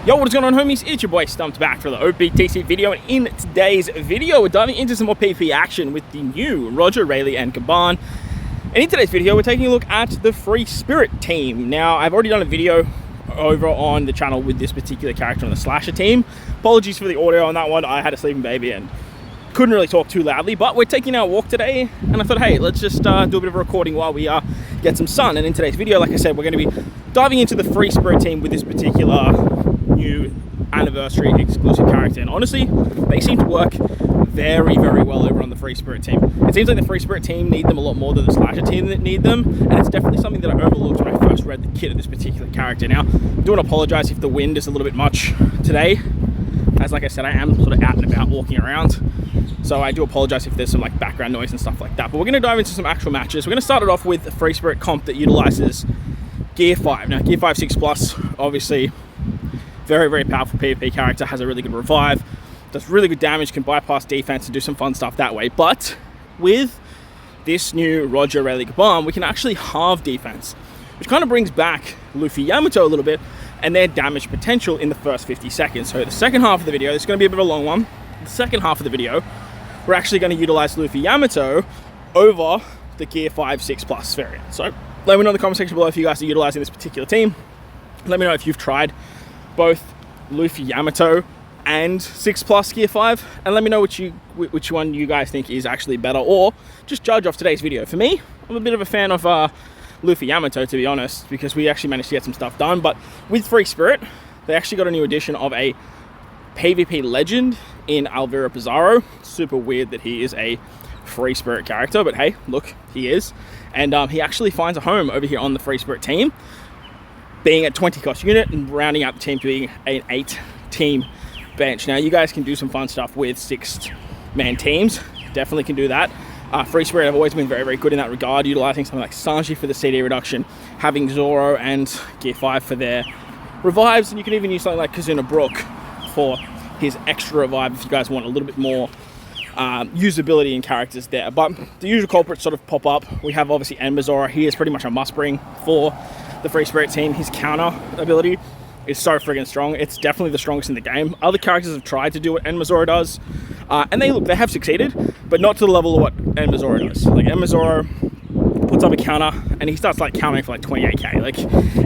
Yo, what is going on, homies? It's your boy Stumped back for the OPTC video, and in today's video we're diving into some more PvP action with the new Roger, Rayleigh and Gaban. And in today's video we're taking a look at the Free Spirit team. Now, I've already done a video over on the channel with this particular character on the Slasher team. Apologies for the audio on that one. I had a sleeping baby and couldn't really talk too loudly, but we're taking our walk today, and I thought, hey, let's just do a bit of a recording while we get some sun. And in today's video, like I said, we're going to be diving into the Free Spirit team with this particular new anniversary exclusive character. And honestly, they seem to work very, very well over on the Free Spirit team. It seems like the Free Spirit team need them a lot more than the Slasher team that need them, and it's definitely something that I overlooked when I first read the kit of this particular character. Now, I do want to apologize if the wind is a little bit much today, as like I said, I am sort of out and about walking around. So I do apologize if there's some like background noise and stuff like that. But we're going to dive into some actual matches. We're going to start it off with a Free Spirit comp that utilizes Gear 5. Now, Gear 5 6+, obviously, very, very powerful PvP character, has a really good revive, does really good damage, can bypass defense and do some fun stuff that way. But with this new Roger, Rayleigh, Gaban, we can actually halve defense, which kind of brings back Luffy Yamato a little bit and their damage potential in the first 50 seconds. So the second half of the video, this is going to be a bit of a long one. The second half of the video, we're actually going to utilize Luffy Yamato over the Gear 5 6+ variant. So let me know in the comment section below if you guys are utilizing this particular team. Let me know if you've tried both Luffy Yamato and 6+ Gear 5, and let me know which one you guys think is actually better, or just judge off today's video. For me, I'm a bit of a fan of Luffy Yamato, to be honest, because we actually managed to get some stuff done. But with Free Spirit, they actually got a new edition of a PvP legend in Alvira Pizarro. Super weird that he is a Free Spirit character, but hey, look, he is. And he actually finds a home over here on the Free Spirit team, being a 20 cost unit and rounding out the team to being an 8-team bench. Now, you guys can do some fun stuff with 6-man teams. Definitely can do that. Free Spirit have always been very, very good in that regard, utilizing something like Sanji for the CD reduction, having Zoro and Gear 5 for their revives, and you can even use something like Kazuna Brook for his extra revive if you guys want a little bit more usability in characters there. But the usual culprits sort of pop up. We have obviously Zoro. He is pretty much a must bring for the Free Spirit team. His counter ability is so friggin' strong. It's definitely the strongest in the game. Other characters have tried to do what Zoro does, and they have succeeded, but not to the level of what Zoro does. Like, Zoro puts up a counter and he starts like countering for like 28k. Like,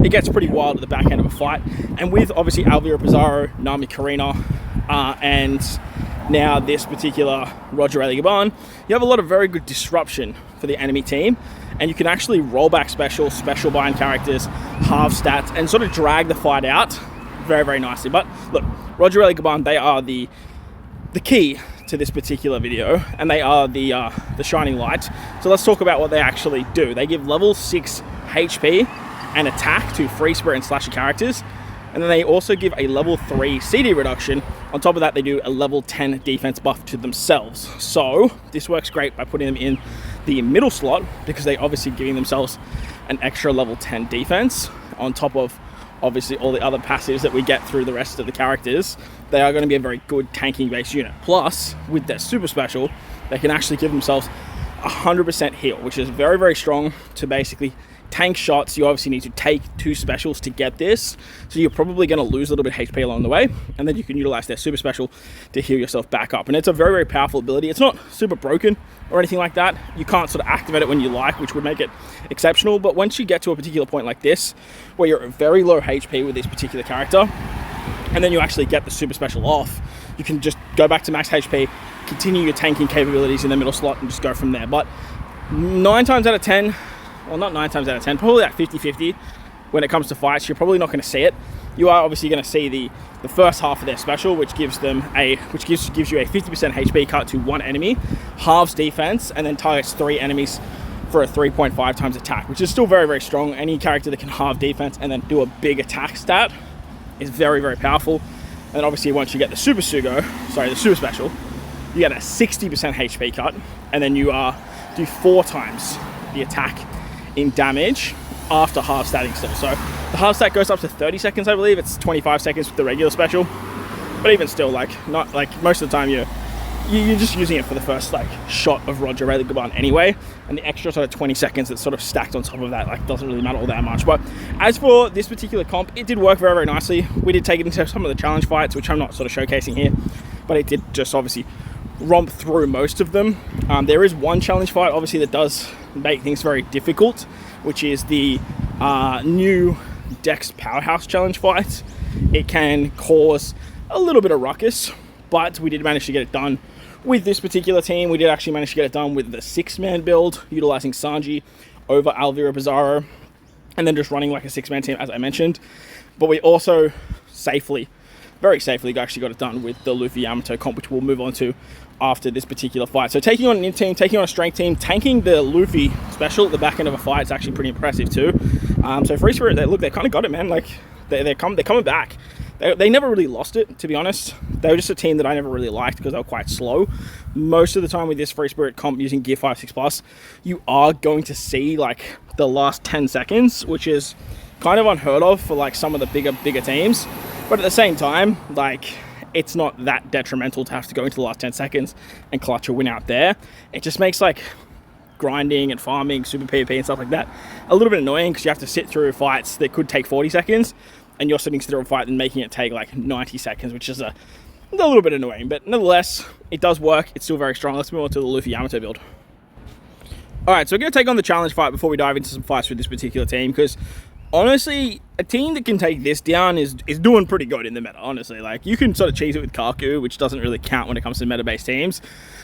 it gets pretty wild at the back end of a fight. And with obviously Alvira Pizarro, Nami Karina, and now this particular Roger, Rayleigh, Gaban, you have a lot of very good disruption for the enemy team, and you can actually roll back special bind characters, halve stats, and sort of drag the fight out very, very nicely. But look, Roger, Rayleigh, Gaban, they are the key to this particular video, and they are the shining light. So let's talk about what they actually do. They give level 6 HP and attack to Free Spirit and Slasher characters, and then they also give a level 3 CD reduction. On top of that, they do a level 10 defense buff to themselves. So this works great by putting them in the middle slot, because they obviously giving themselves an extra level 10 defense on top of obviously all the other passives that we get through the rest of the characters. They are going to be a very good tanking based unit. Plus, with their super special, they can actually give themselves 100% heal, which is very, very strong to basically tank shots. You obviously need to take 2 specials to get this, so you're probably going to lose a little bit of HP along the way, and then you can utilize their super special to heal yourself back up. And it's a very, very powerful ability. It's not super broken or anything like that. You can't sort of activate it when you like, which would make it exceptional. But once you get to a particular point like this, where you're at very low HP with this particular character, and then you actually get the super special off, you can just go back to max HP, continue your tanking capabilities in the middle slot, and just go from there. But 9 times out of 10, well, not 9 times out of 10, probably like 50-50 when it comes to fights, you're probably not going to see it. You are obviously going to see the first half of their special, which gives you a 50% HP cut to 1 enemy, halves defense, and then targets 3 enemies for a 3.5 times attack, which is still very, very strong. Any character that can halve defense and then do a big attack stat is very, very powerful. And then obviously once you get the super special, you get a 60% HP cut, and then you do 4 times the attack in damage after half statting still. So the half stat goes up to 30 seconds, I believe. It's 25 seconds with the regular special, but even still, like, not like most of the time you're you're just using it for the first like shot of Roger Rayleigh Gaban anyway, and the extra sort of 20 seconds that's sort of stacked on top of that like doesn't really matter all that much. But as for this particular comp, it did work very, very nicely. We did take it into some of the challenge fights, which I'm not sort of showcasing here, but it did just obviously romp through most of them. There is one challenge fight obviously that does make things very difficult, which is the new Dex Powerhouse challenge fight. It can cause a little bit of ruckus, but we did manage to get it done with this particular team. We did actually manage to get it done with the 6-man build, utilizing Sanji over Alvira Bizarro, and then just running like a 6-man team, as I mentioned. But we also safely, very safely, actually got it done with the Luffy Yamato comp, which we'll move on to after this particular fight. So taking on an int team, taking on a strength team, tanking the Luffy special at the back end of a fight is actually pretty impressive too. So Free Spirit, they kind of got it, man. Like they're coming back. They never really lost it, to be honest. They were just a team that I never really liked because they were quite slow. Most of the time with this Free Spirit comp using Gear 5, 6+, you are going to see like the last 10 seconds, which is kind of unheard of for like some of the bigger teams. But at the same time, like it's not that detrimental to have to go into the last 10 seconds and clutch a win out there. It just makes like grinding and farming, super PvP and stuff like that a little bit annoying because you have to sit through fights that could take 40 seconds. And you're sitting through a fight and making it take like 90 seconds, which is a little bit annoying. But nonetheless, it does work. It's still very strong. Let's move on to the Luffy Yamato build. All right, so we're going to take on the challenge fight before we dive into some fights with this particular team, because honestly, a team that can take this down is doing pretty good in the meta, honestly. Like, you can sort of cheese it with Kaku, which doesn't really count when it comes to meta-based teams.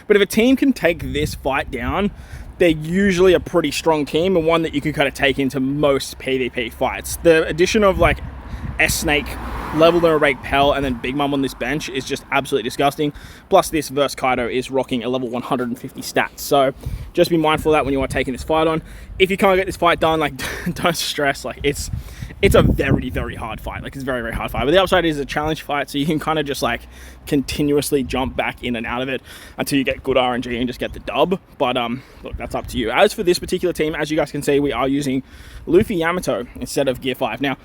But if a team can take this fight down, they're usually a pretty strong team and one that you can kind of take into most PvP fights. The addition of like S-Snake, Level Limit Rake Pell, and then Big Mom on this bench is just absolutely disgusting. Plus this verse Kaido is rocking a level 150 stats. So just be mindful of that when you are taking this fight on. If you can't get this fight done, like don't stress. Like it's a very, very hard fight. Like it's a very, very hard fight. But the upside is a challenge fight, so you can kind of just like continuously jump back in and out of it until you get good RNG and just get the dub. But look, that's up to you. As for this particular team, as you guys can see, we are using Luffy Yamato instead of Gear 5. Now,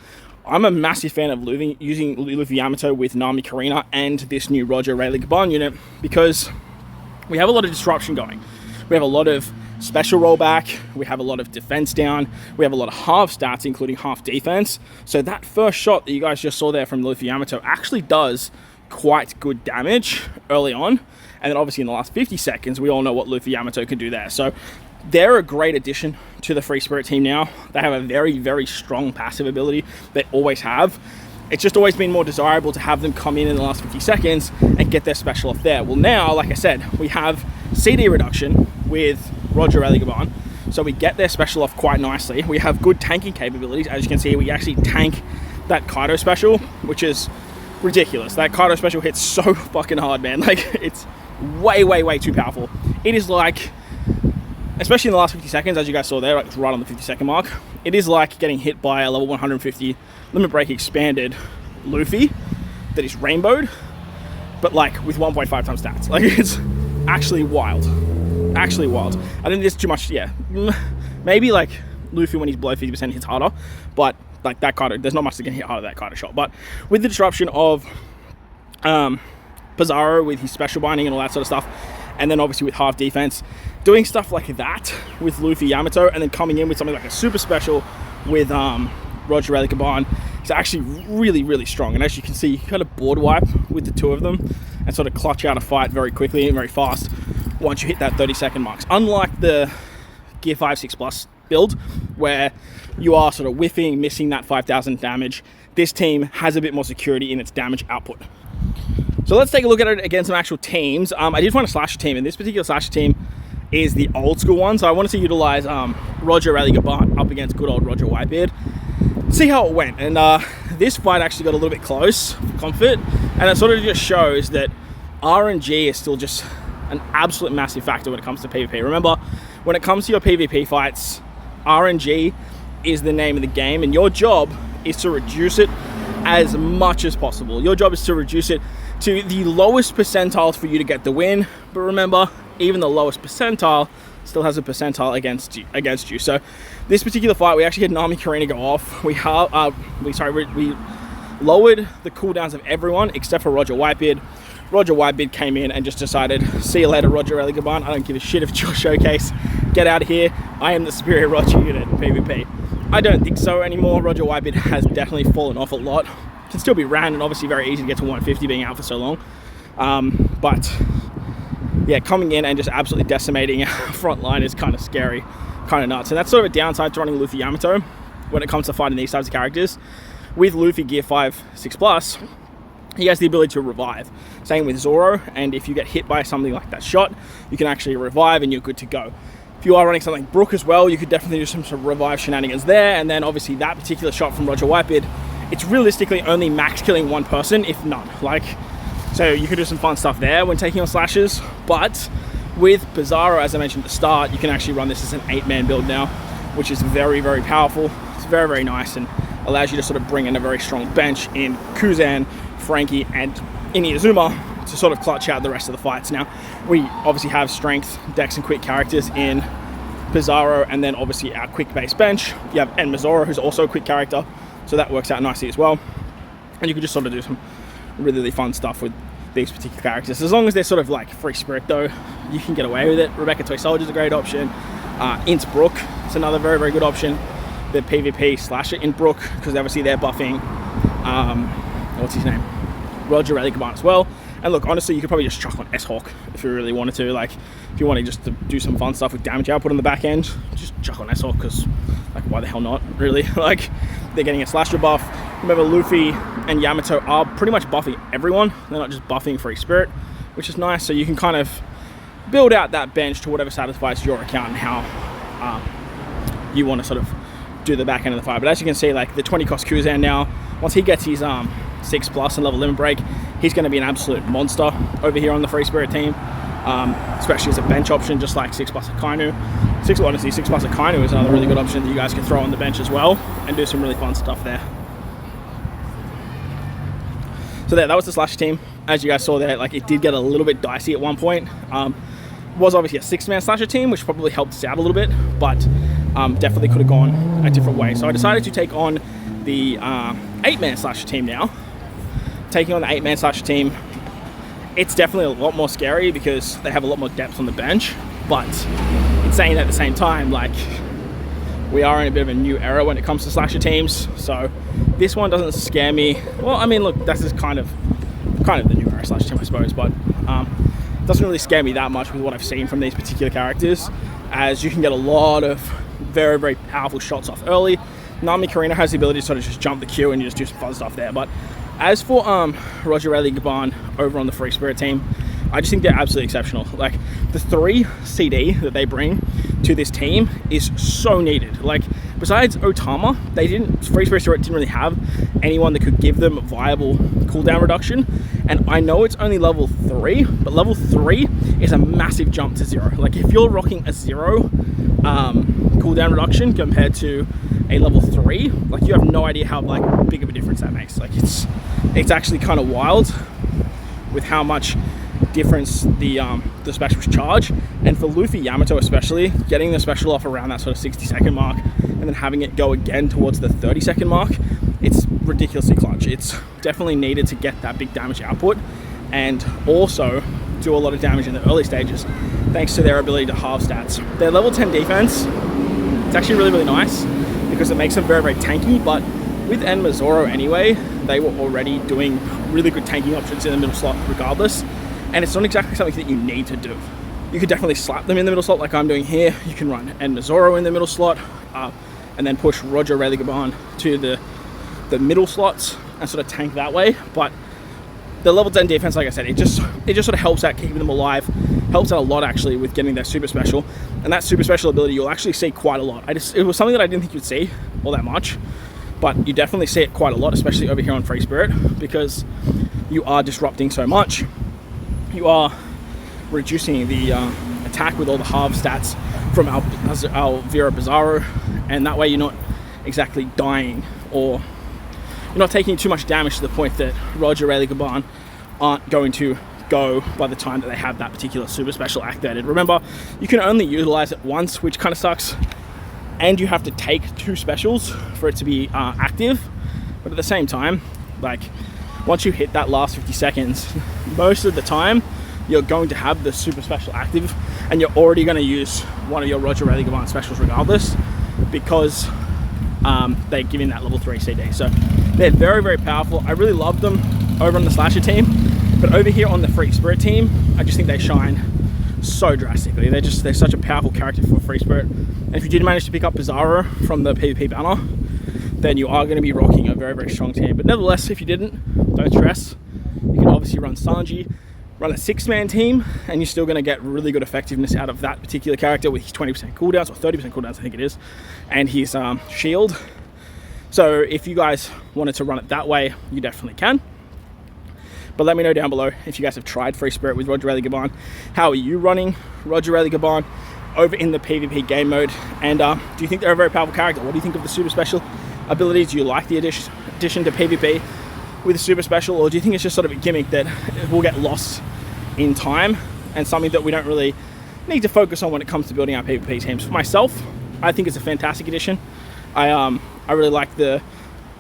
I'm a massive fan of using Luffy Yamato with Nami Karina and this new Roger Rayleigh Gaban unit because we have a lot of disruption going. We have a lot of special rollback, we have a lot of defense down, we have a lot of half stats, including half defense. So that first shot that you guys just saw there from Luffy Yamato actually does quite good damage early on. And then obviously in the last 50 seconds, we all know what Luffy Yamato can do there. So they're a great addition to the Free Spirit team now. They have a very, very strong passive ability. They always have. It's just always been more desirable to have them come in the last 50 seconds and get their special off there. Well, now, like I said, we have CD reduction with Roger Rayleigh Gaban, so we get their special off quite nicely. We have good tanking capabilities. As you can see, we actually tank that Kaido special, which is ridiculous. That Kaido special hits so fucking hard, man. Like, it's way, way, way too powerful. It is like, especially in the last 50 seconds, as you guys saw there, like right on the 50-second mark, it is like getting hit by a level 150 Limit Break expanded Luffy that is rainbowed, but like with 1.5 times stats. Like, it's actually wild. Actually wild. I think there's too much, yeah. Maybe like Luffy when he's below 50% hits harder, but like that Kaido, there's not much that can hit harder than that Kaido shot. But with the disruption of Pizarro with his special binding and all that sort of stuff, and then obviously with half defense, doing stuff like that with Luffy Yamato, and then coming in with something like a super special with Roger Rayleigh Gaban is actually really, really strong. And as you can see, you kind of board wipe with the two of them and sort of clutch out a fight very quickly and very fast once you hit that 30-second marks. Unlike the Gear 5, 6+ build, where you are sort of whiffing, missing that 5,000 damage, this team has a bit more security in its damage output. So let's take a look at it against some actual teams. I did find a slasher team, and this particular slasher team is the old school one. So I wanted to utilize Roger Rayleigh Gaban up against good old Roger Whitebeard. See how it went. And this fight actually got a little bit close for comfort, and it sort of just shows that RNG is still just an absolute massive factor when it comes to PvP. Remember, when it comes to your PvP fights, RNG is the name of the game, and your job is to reduce it as much as possible. Your job is to reduce it to the lowest percentile for you to get the win. But remember, even the lowest percentile still has a percentile against you. So this particular fight, we actually had Nami Karina go off. We lowered the cooldowns of everyone except for Roger Whitebeard. Roger Whitebeard came in and just decided, see you later, Roger Rayleigh Gaban. I don't give a shit if it's your showcase. Get out of here. I am the superior Roger unit in PvP. I don't think so anymore. Roger Whitebeard has definitely fallen off a lot. Can still be ran and obviously very easy to get to 150 being out for so long. But yeah, coming in and just absolutely decimating front line is kind of scary, kind of nuts. And that's sort of a downside to running Luffy Yamato when it comes to fighting these types of characters. With Luffy Gear 5, 6+, he has the ability to revive. Same with Zoro, and if you get hit by something like that shot, you can actually revive and you're good to go. If you are running something like Brook as well, you could definitely do some sort of revive shenanigans there, and then obviously that particular shot from Roger Whitebeard, it's realistically only max killing one person, if none. Like, so you could do some fun stuff there when taking on slashes, but with Bizarro, as I mentioned at the start, you can actually run this as an 8-man build now, which is very, very powerful. It's very, very nice and allows you to sort of bring in a very strong bench in Kuzan, Frankie, and Inuyasuma to sort of clutch out the rest of the fights. Now, we obviously have strength, dex, and quick characters in Bizarro, and then obviously our quick base bench. You have Enmazoro, who's also a quick character, so that works out nicely as well. And you can just sort of do some really, really fun stuff with these particular characters. As long as they're sort of like free spirit though, you can get away with it. Rebecca Toy Soldier's a great option. Innsbruck is another very, very good option. The PvP slasher in Brook, because obviously they're buffing, what's his name? Roger Rayleigh Gaban as well. And look, honestly, you could probably just chuck on S-Hawk if you really wanted to. Like, if you wanted just to do some fun stuff with damage output on the back end, just chuck on S-Hawk, because, like, why the hell not, really? Like, they're getting a slasher buff. Remember, Luffy and Yamato are pretty much buffing everyone. They're not just buffing free spirit, which is nice. So you can kind of build out that bench to whatever satisfies your account and how you want to sort of do the back end of the fight. But as you can see, like, the 20 cost Kuzan now, once he gets his 6+ and level limit break, he's going to be an absolute monster over here on the free spirit team, especially as a bench option, just like 6+ Akainu. Honestly, 6+ Akainu is another really good option that you guys can throw on the bench as well and do some really fun stuff there. So that was the slasher team. As you guys saw there, like, it did get a little bit dicey at one point. Was obviously a 6-man slasher team, which probably helped us out a little bit, but definitely could have gone a different way. So I decided to take on the 8-man slasher team now. Taking on the 8-man slasher team, it's definitely a lot more scary because they have a lot more depth on the bench, but in saying that at the same time, like, we are in a bit of a new era when it comes to slasher teams, so this one doesn't scare me. Well, I mean, look, this is kind of the new era slasher team, I suppose, but it doesn't really scare me that much with what I've seen from these particular characters, as you can get a lot of very, very powerful shots off early. Nami Karina has the ability to sort of just jump the queue and just do some fun stuff there. But as for Roger Rayleigh Gaban over on the Free Spirit team, I just think they're absolutely exceptional. Like, the 3 CD that they bring to this team is so needed. Like, besides Otama, Free Spirit didn't really have anyone that could give them viable cooldown reduction. And I know it's only level 3, but level 3 is a massive jump to 0. Like, if you're rocking a 0 cooldown reduction compared to a level 3, like, you have no idea how, like, big of a difference that makes. Like, it's actually kind of wild with how much difference the specials charge. And for Luffy Yamato especially, getting the special off around that sort of 60-second mark and then having it go again towards the 30-second mark, it's ridiculously clutch. It's definitely needed to get that big damage output and also do a lot of damage in the early stages thanks to their ability to halve stats. Their level 10 defense, it's actually really, really nice because it makes them very, very tanky, but with Enmazoro anyway, they were already doing really good tanking options in the middle slot regardless, and it's not exactly something that you need to do. You could definitely slap them in the middle slot like I'm doing here. You can run Enmazoro in the middle slot and then push Roger Rayleigh Gaban to the middle slots and sort of tank that way. But the level 10 defense, like I said, it just sort of helps out keeping them alive, helps out a lot actually with getting their super special. And that super special ability you'll actually see quite a lot. It was something that I didn't think you'd see all that much, but you definitely see it quite a lot, especially over here on Free Spirit, because you are disrupting so much. You are reducing the attack with all the halve stats from Alvira Bizarro, and that way you're not exactly dying, or you're not taking too much damage to the point that Roger Rayleigh Gaban aren't going to go by the time that they have that particular super special activated. Remember, you can only utilize it once, which kind of sucks, and you have to take 2 specials for it to be active. But at the same time, like, once you hit that last 50 seconds, most of the time, you're going to have the super special active, and you're already going to use one of your Roger, Rayleigh, Gaban specials regardless, because they give you that level 3 CD. So they're very, very powerful. I really love them over on the Slasher team, but over here on the Free Spirit team, I just think they shine so drastically. They're such a powerful character for Free Spirit. And if you did manage to pick up Bizarro from the PvP banner, then you are going to be rocking a very, very strong team. But nevertheless, if you didn't, don't stress. You can obviously run Sanji, run a 6-man team, and you're still going to get really good effectiveness out of that particular character with his 20% cooldowns, or 30% cooldowns, I think it is, and his shield. So if you guys wanted to run it that way, you definitely can. But let me know down below if you guys have tried Free Spirit with Roger, Rayleigh, Gaban. How are you running Roger, Rayleigh, Gaban over in the PvP game mode? And do you think they're a very powerful character? What do you think of the super special abilities? Do you like the addition to PvP with a super special, or do you think it's just sort of a gimmick that will get lost in time and something that we don't really need to focus on when it comes to building our PvP teams? For myself, I think it's a fantastic addition. I really like the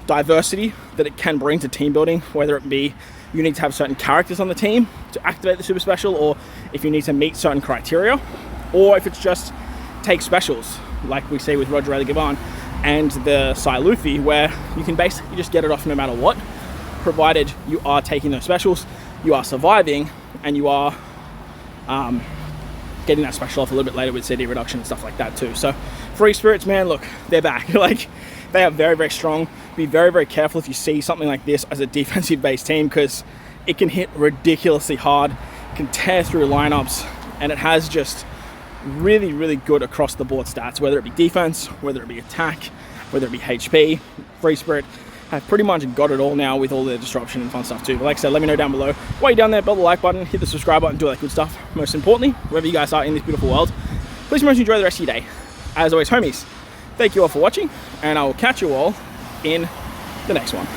diversity that it can bring to team building, whether it be you need to have certain characters on the team to activate the super special, or if you need to meet certain criteria, or if it's just take specials like we see with Roger, Rayleigh, Gaban and the Sai Luffy, where you can basically just get it off no matter what, provided you are taking those specials, you are surviving, and you are getting that special off a little bit later with CD reduction and stuff like that too. So Free Spirits, man, look, they're back. Like, they are very, very strong. Be very, very careful if you see something like this as a defensive based team, because it can hit ridiculously hard, can tear through lineups, and it has just really, really good across the board stats, whether it be defense, whether it be attack, whether it be HP. Free Spirit have pretty much got it all now with all the disruption and fun stuff too. But like I said, let me know down below. While you're down there, bell the like button, hit the subscribe button, do all that good stuff. Most importantly, wherever you guys are in this beautiful world, please remember to enjoy the rest of your day. As always, homies, thank you all for watching, and I will catch you all in the next one.